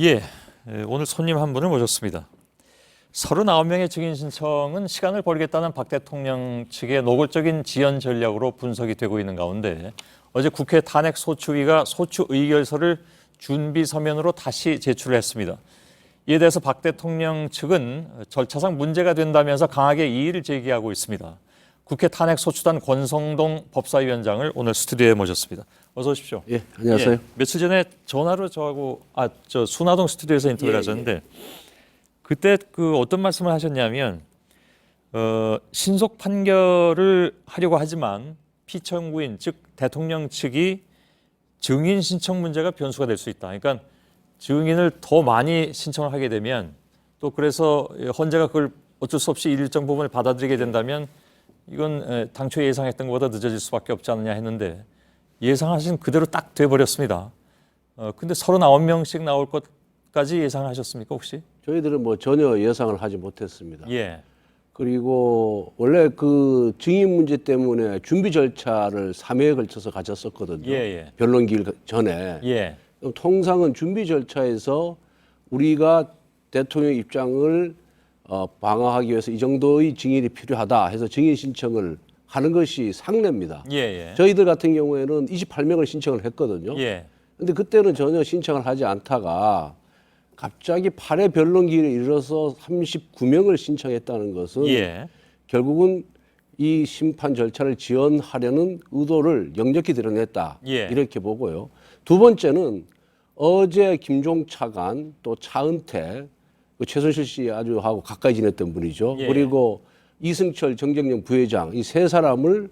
예, 오늘 손님 한 분을 모셨습니다. 39명의 증인 신청은 시간을 벌이겠다는 박 대통령 측의 노골적인 지연 전략으로 분석이 되고 있는 가운데 어제 국회 탄핵소추위가 소추 의결서를 준비 서면으로 다시 제출을 했습니다. 이에 대해서 박 대통령 측은 절차상 문제가 된다면서 강하게 이의를 제기하고 있습니다. 국회 탄핵소추단 권성동 법사위원장을 오늘 스튜디오에 모셨습니다. 어서 오십시오. 예, 안녕하세요. 예, 며칠 전에 전화로 저하고 순화동 스튜디오에서 인터뷰를 하셨는데 그때 그 어떤 말씀을 하셨냐면 신속 판결을 하려고 하지만 피청구인 즉 대통령 측이 증인 신청 문제가 변수가 될 수 있다. 그러니까 증인을 더 많이 신청을 하게 되면 또 그래서 헌재가 그걸 어쩔 수 없이 일정 부분을 받아들이게 된다면 이건 당초에 예상했던 것보다 늦어질 수밖에 없지 않느냐 했는데 예상하신 그대로 딱 돼버렸습니다. 근데 39명씩 나올 것까지 예상을 하셨습니까 혹시? 저희들은 뭐 전혀 예상을 하지 못했습니다. 예. 그리고 원래 그 증인 문제 때문에 준비 절차를 3회에 걸쳐서 가졌었거든요. 예. 변론 기일 전에. 예. 통상은 준비 절차에서 우리가 대통령 입장을 방어하기 위해서 이 정도의 증인이 필요하다 해서 증인 신청을 하는 것이 상례입니다. 예. 저희들 같은 경우에는 28명을 신청을 했거든요. 예. 근데 그때는 전혀 신청을 하지 않다가 갑자기 8회 변론 기일에 이르러서 39명을 신청했다는 것은 예. 결국은 이 심판 절차를 지연하려는 의도를 역력히 드러냈다. 예. 이렇게 보고요. 두 번째는 어제 김종 차관 또 차은택 그 최순실 씨 아주 하고 가까이 지냈던 분이죠. 예. 그리고 이승철 정경련 부회장 이 세 사람을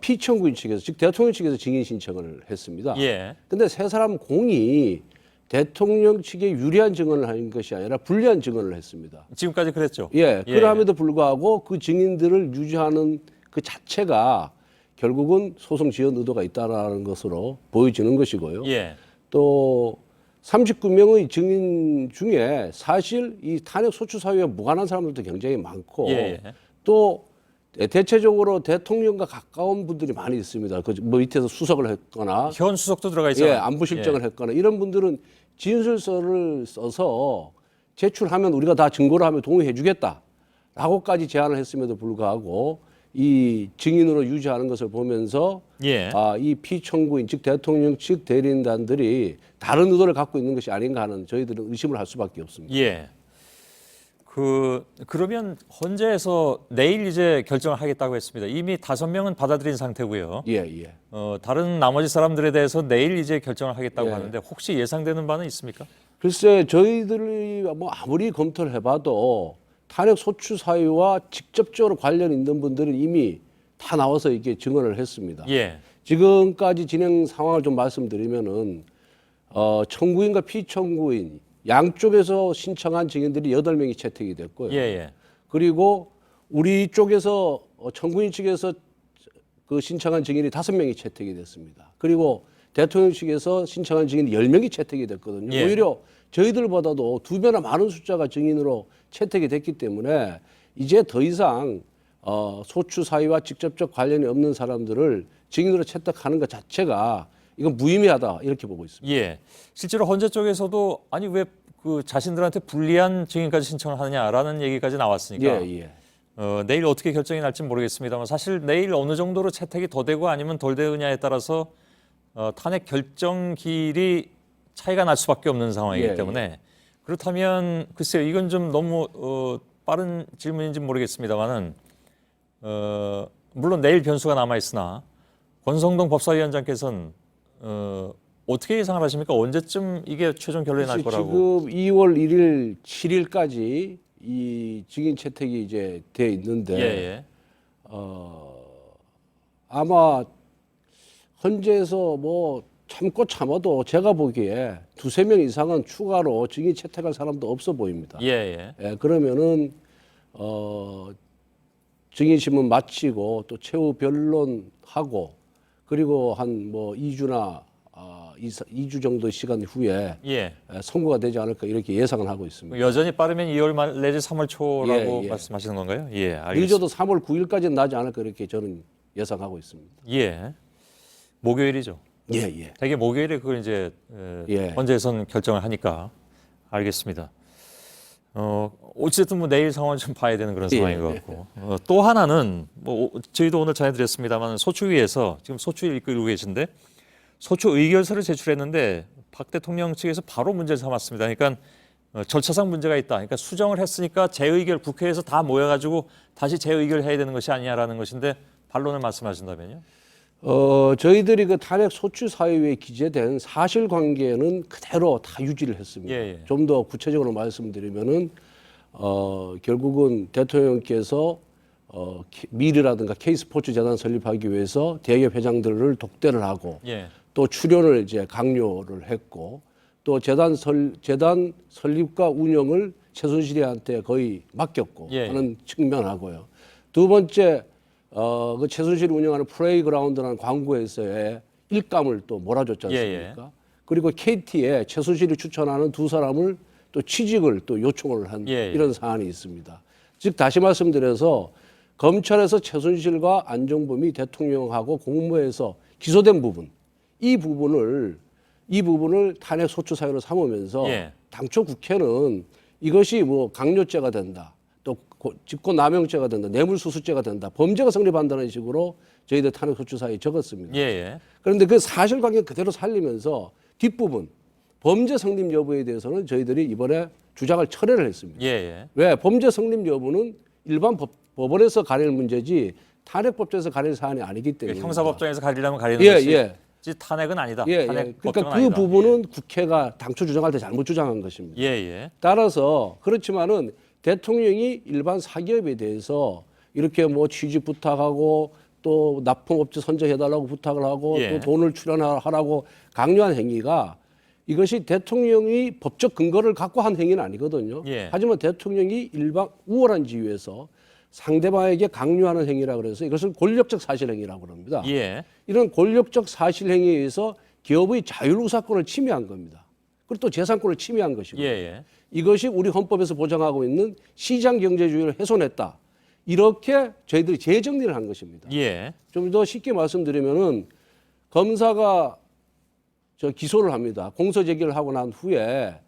피청구인 측에서 즉 대통령 측에서 증인 신청을 했습니다. 예. 근데 세 사람 공이 대통령 측에 유리한 증언을 한 것이 아니라 불리한 증언을 했습니다. 지금까지 그랬죠. 예, 그럼에도 불구하고 그 증인들을 유지하는 그 자체가 결국은 소송 지연 의도가 있다라는 것으로 보여지는 것이고요. 예. 또 39명의 증인 중에 사실 이 탄핵 소추 사유와 무관한 사람들도 굉장히 많고 예. 또 대체적으로 대통령과 가까운 분들이 많이 있습니다. 그 뭐 밑에서 수석을 했거나 현 수석도 들어가 있잖아요. 예, 안보실장을 했거나 이런 분들은 진술서를 써서 제출하면 우리가 다 증거로 하면 동의해 주겠다라고까지 제안을 했음에도 불구하고 이 증인으로 유지하는 것을 보면서 예. 이 피청구인 즉 대통령 측 대리인단들이 다른 의도를 갖고 있는 것이 아닌가 하는 저희들은 의심을 할 수밖에 없습니다. 예. 그러면 헌재에서 내일 이제 결정을 하겠다고 했습니다. 이미 5명은 받아들인 상태고요. 예. 다른 나머지 사람들에 대해서 내일 이제 결정을 하겠다고 예. 하는데 혹시 예상되는 바는 있습니까? 글쎄 저희들이 뭐 아무리 검토를 해봐도 탄핵 소추 사유와 직접적으로 관련 있는 분들은 이미 다 나와서 이렇게 증언을 했습니다. 예. 지금까지 진행 상황을 좀 말씀드리면은 청구인과 피청구인 양쪽에서 신청한 증인들이 8명이 채택이 됐고요. 예. 그리고 우리 쪽에서 청구인 측에서 그 신청한 증인이 5명이 채택이 됐습니다. 그리고 대통령 측에서 신청한 증인이 10명이 채택이 됐거든요. 예. 오히려 저희들보다도 2배나 많은 숫자가 증인으로 채택이 됐기 때문에 이제 더 이상 소추 사유와 직접적 관련이 없는 사람들을 증인으로 채택하는 것 자체가 이건 무의미하다 이렇게 보고 있습니다. 예. 실제로 헌재 쪽에서도 아니 왜 그 자신들한테 불리한 증인까지 신청을 하느냐라는 얘기까지 나왔으니까 예. 내일 어떻게 결정이 날지 모르겠습니다만 사실 내일 어느 정도로 채택이 더 되고 아니면 덜 되느냐에 따라서 탄핵 결정기일이 차이가 날 수밖에 없는 상황이기 때문에 그렇다면 글쎄요 이건 좀 너무 빠른 질문인지 모르겠습니다만은 물론 내일 변수가 남아 있으나 권성동 법사위원장께서는 어떻게 예상을 하십니까? 언제쯤 이게 최종 결론이 날 거라고? 지금 2월 1일, 7일까지 이 증인 채택이 이제 돼 있는데 예. 아마 헌재에서 뭐 참고 참아도 제가 보기에 2-3명 이상은 추가로 증인 채택할 사람도 없어 보입니다. 예. 그러면은 증인 신문 마치고 또 최후 변론하고 그리고 한 뭐 2주나 2주 정도 시간 후에 선고가 되지 않을까 이렇게 예상을 하고 있습니다. 여전히 빠르면 2월 말 내지 3월 초라고 예. 말씀하시는 건가요? 예, 알겠습니다. 늦어도 3월 9일까지는 나지 않을까 이렇게 저는 예상하고 있습니다. 예, 목요일이죠. 예. 되게 목요일에 그걸 이제 예. 헌재에서는 결정을 하니까 알겠습니다. 어쨌든 뭐 내일 상황 좀 봐야 되는 그런 상황인 것 같고 또 하나는 뭐 저희도 오늘 전해드렸습니다만 소추위에서 지금 소추위 이끌고 계신데 소추 의결서를 제출했는데 박 대통령 측에서 바로 문제를 삼았습니다. 그러니까 절차상 문제가 있다. 그러니까 수정을 했으니까 재의결 국회에서 다 모여가지고 다시 재의결 해야 되는 것이 아니냐라는 것인데 반론을 말씀하신다면요? 저희들이 그 탄핵 소추 사유에 기재된 사실관계는 그대로 다 유지를 했습니다. 예. 좀 더 구체적으로 말씀드리면은 결국은 대통령께서 미르라든가 K스포츠 재단 설립하기 위해서 대기업 회장들을 독대를 하고 예. 또 출연을 이제 강요를 했고 또 재단 설립과 운영을 최순실이한테 거의 맡겼고 예. 하는 측면하고요. 두 번째 그 최순실이 운영하는 플레이그라운드라는 광고에서의 일감을 또 몰아줬지 않습니까? 예. 그리고 KT에 최순실이 추천하는 두 사람을 또 취직을 또 요청을 한 예. 이런 사안이 있습니다. 즉 다시 말씀드려서 검찰에서 최순실과 안종범이 대통령하고 공무회에서 기소된 부분, 이 부분을 탄핵 소추 사유로 삼으면서 예. 당초 국회는 이것이 뭐 강요죄가 된다. 또 직권남용죄가 된다, 뇌물수수죄가 된다, 범죄가 성립한다는 식으로 저희들 탄핵 소추 사유에 적었습니다. 예. 그런데 그 사실관계 그대로 살리면서 뒷부분 범죄 성립 여부에 대해서는 저희들이 이번에 주장을 철회를 했습니다. 예. 왜? 범죄 성립 여부는 일반 법원에서 가릴 문제지 탄핵법정에서 가릴 사안이 아니기 때문에 형사법정에서 가리려면 가리는 예, 것이 예. 탄핵은 아니다. 예, 탄핵 예. 법정은 그러니까 그 아니다. 부분은 국회가 당초 주장할 때 잘못 주장한 것입니다. 예. 따라서 그렇지만은 대통령이 일반 사기업에 대해서 이렇게 뭐 취직 부탁하고 또 납품업체 선정해달라고 부탁을 하고 예. 또 돈을 출연하라고 강요한 행위가 이것이 대통령이 법적 근거를 갖고 한 행위는 아니거든요. 예. 하지만 대통령이 일반 우월한 지위에서 상대방에게 강요하는 행위라 그래서 이것을 권력적 사실행위라고 합니다. 예. 이런 권력적 사실행위에 의해서 기업의 자율우사권을 침해한 겁니다. 그리고 또 재산권을 침해한 것이고 예. 이것이 우리 헌법에서 보장하고 있는 시장경제주의를 훼손했다. 이렇게 저희들이 재정리를 한 것입니다. 예. 좀 더 쉽게 말씀드리면은 검사가 기소를 합니다. 공소 제기를 하고 난 후에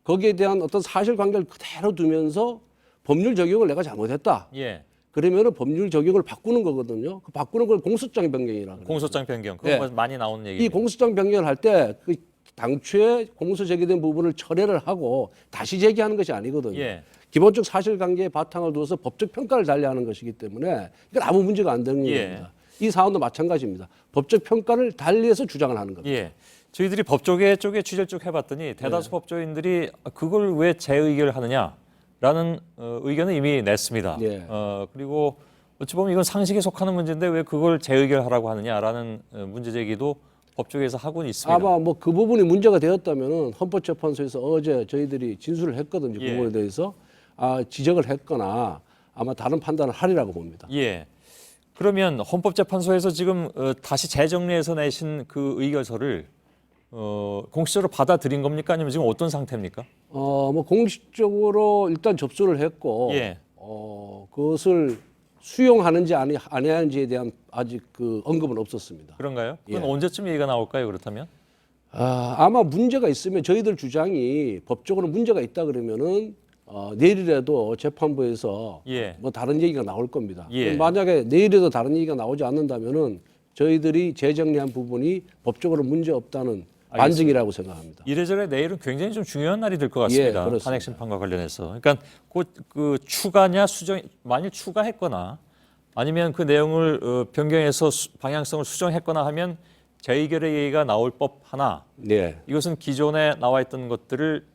거기에 대한 어떤 사실관계를 그대로 두면서 법률 적용을 내가 잘못했다. 예. 그러면은 법률 적용을 바꾸는 거거든요. 그 바꾸는 걸 공소장 변경이라고. 공소장 변경. 그거 예. 많이 나오는 얘기죠. 이 공소장 변경을 할 때 그 당초에 공소 제기된 부분을 철회를 하고 다시 제기하는 것이 아니거든요. 예. 기본적 사실관계의 바탕을 두어서 법적 평가를 달리하는 것이기 때문에 이건 아무 문제가 안 되는 예. 겁니다. 이 사안도 마찬가지입니다. 법적 평가를 달리해서 주장을 하는 겁니다. 예. 저희들이 법조계 쪽에 취재를 쭉 해봤더니 대다수 법조인들이 그걸 왜 재의결하느냐라는 의견을 이미 냈습니다. 예. 그리고 어찌 보면 이건 상식에 속하는 문제인데 왜 그걸 재의결하라고 하느냐라는 문제 제기도 법조계에서 하고는 있습니다. 아마 뭐 그 부분이 문제가 되었다면은 헌법재판소에서 어제 저희들이 진술을 했거든요. 그 예. 부분에 대해서 지적을 했거나 아마 다른 판단을 하리라고 봅니다. 예. 그러면 헌법재판소에서 지금 다시 재정리해서 내신 그 의결서를 공식적으로 받아들인 겁니까? 아니면 지금 어떤 상태입니까? 뭐 공식적으로 일단 접수를 했고 예. 그것을 수용하는지 아니하는지에 대한 아직 그 언급은 없었습니다. 그런가요? 그건 예. 언제쯤 얘기가 나올까요? 그렇다면? 아마 문제가 있으면 저희들 주장이 법적으로 문제가 있다 그러면은 내일이라도 재판부에서 예. 뭐 다른 얘기가 나올 겁니다. 예. 만약에 내일에도 다른 얘기가 나오지 않는다면은 저희들이 재정리한 부분이 법적으로 문제 없다는 반증이라고 생각합니다. 이래저래 내일은 굉장히 좀 중요한 날이 될 것 같습니다. 그렇습니다. 탄핵 심판과 관련해서. 그러니까 그 추가냐 수정 만일 추가했거나 아니면 그 내용을 변경해서 방향성을 수정했거나 하면 재의결의 얘기가 나올 법하나 네. 이것은 기존에 나와 있던 것들을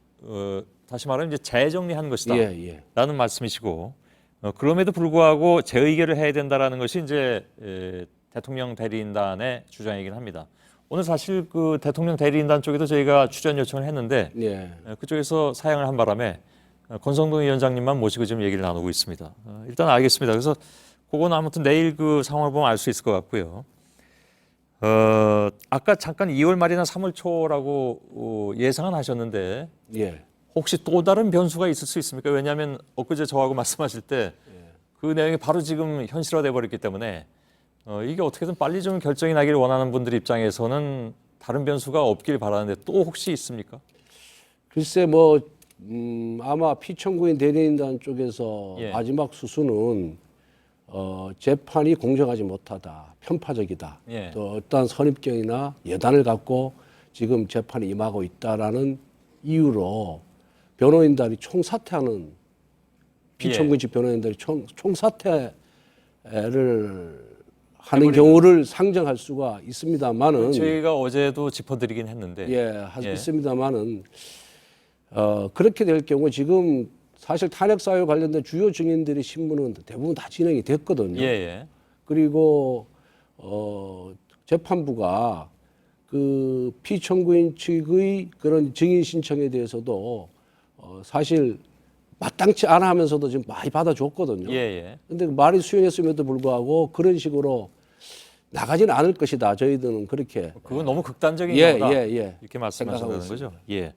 다시 말하면 이제 재정리한 것이다. 예. 라는 말씀이시고 그럼에도 불구하고 재의결을 해야 된다라는 것이 이제 대통령 대리인단의 주장이긴 합니다. 오늘 사실 그 대통령 대리인단 쪽에도 저희가 출연 요청을 했는데 예. 그쪽에서 사양을 한 바람에 권성동 위원장님만 모시고 지금 얘기를 나누고 있습니다. 일단 알겠습니다. 그래서 그건 아무튼 내일 그 상황을 보면 알 수 있을 것 같고요. 아까 잠깐 2월 말이나 3월 초라고 예상은 하셨는데 예. 혹시 또 다른 변수가 있을 수 있습니까? 왜냐하면 엊그제 저하고 말씀하실 때 그 내용이 바로 지금 현실화돼 버렸기 때문에 이게 어떻게든 빨리 좀 결정이 나기를 원하는 분들 입장에서는 다른 변수가 없길 바라는데 또 혹시 있습니까? 글쎄 뭐 아마 피청구인 대리인단 쪽에서 예. 마지막 수순은 재판이 공정하지 못하다, 편파적이다. 예. 또 어떠한 선입견이나 예단을 갖고 지금 재판에 임하고 있다라는 이유로 변호인단이 총사퇴하는 피청구인 측 변호인단이 총사퇴를 하는 경우를 상정할 수가 있습니다만은 저희가 어제도 짚어드리긴 했는데 예. 있습니다만은 그렇게 될 경우 지금 사실 탄핵 사유 관련된 주요 증인들의 신문은 대부분 다 진행이 됐거든요. 예, 예. 그리고 재판부가 그 피청구인 측의 그런 증인 신청에 대해서도 사실 마땅치 않아 하면서도 지금 많이 받아줬거든요. 예, 예. 근데 말이 수용했음에도 불구하고 그런 식으로 나가지는 않을 것이다. 저희들은 그렇게 그건 너무 극단적인 예, 거다. 예, 예. 이렇게 말씀하신다는 생각하고 거죠. 예.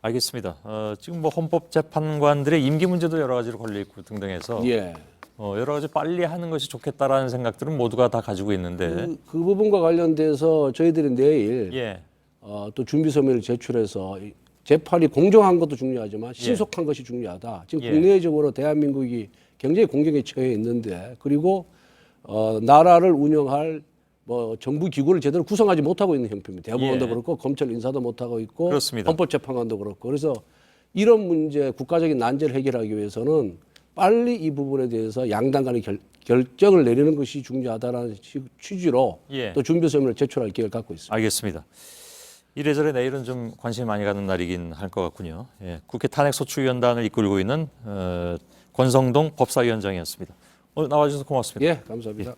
알겠습니다. 지금 뭐 헌법재판관들의 임기 문제도 여러 가지로 걸려 있고 등등해서 예. 여러 가지 빨리 하는 것이 좋겠다라는 생각들은 모두가 다 가지고 있는데 그 부분과 관련돼서 저희들이 내일 예. 또 준비 서면을 제출해서 이 재판이 공정한 것도 중요하지만 신속한 것이 중요하다. 지금 예. 국내적으로 대한민국이 굉장히 공경에 처해 있는데 그리고 나라를 운영할 뭐 정부 기구를 제대로 구성하지 못하고 있는 형편입니다. 대법원도 예. 그렇고 검찰 인사도 못하고 있고 그렇습니다. 헌법재판관도 그렇고 그래서 이런 문제 국가적인 난제를 해결하기 위해서는 빨리 이 부분에 대해서 양당 간의 결정을 내리는 것이 중요하다는 취지로 예. 또 준비 서면을 제출할 계획을 갖고 있습니다. 알겠습니다. 이래저래 내일은 좀 관심이 많이 가는 날이긴 할 것 같군요. 예. 국회 탄핵소추위원단을 이끌고 있는 권성동 법사위원장이었습니다. 오늘 나와주셔서 고맙습니다. 예, 감사합니다.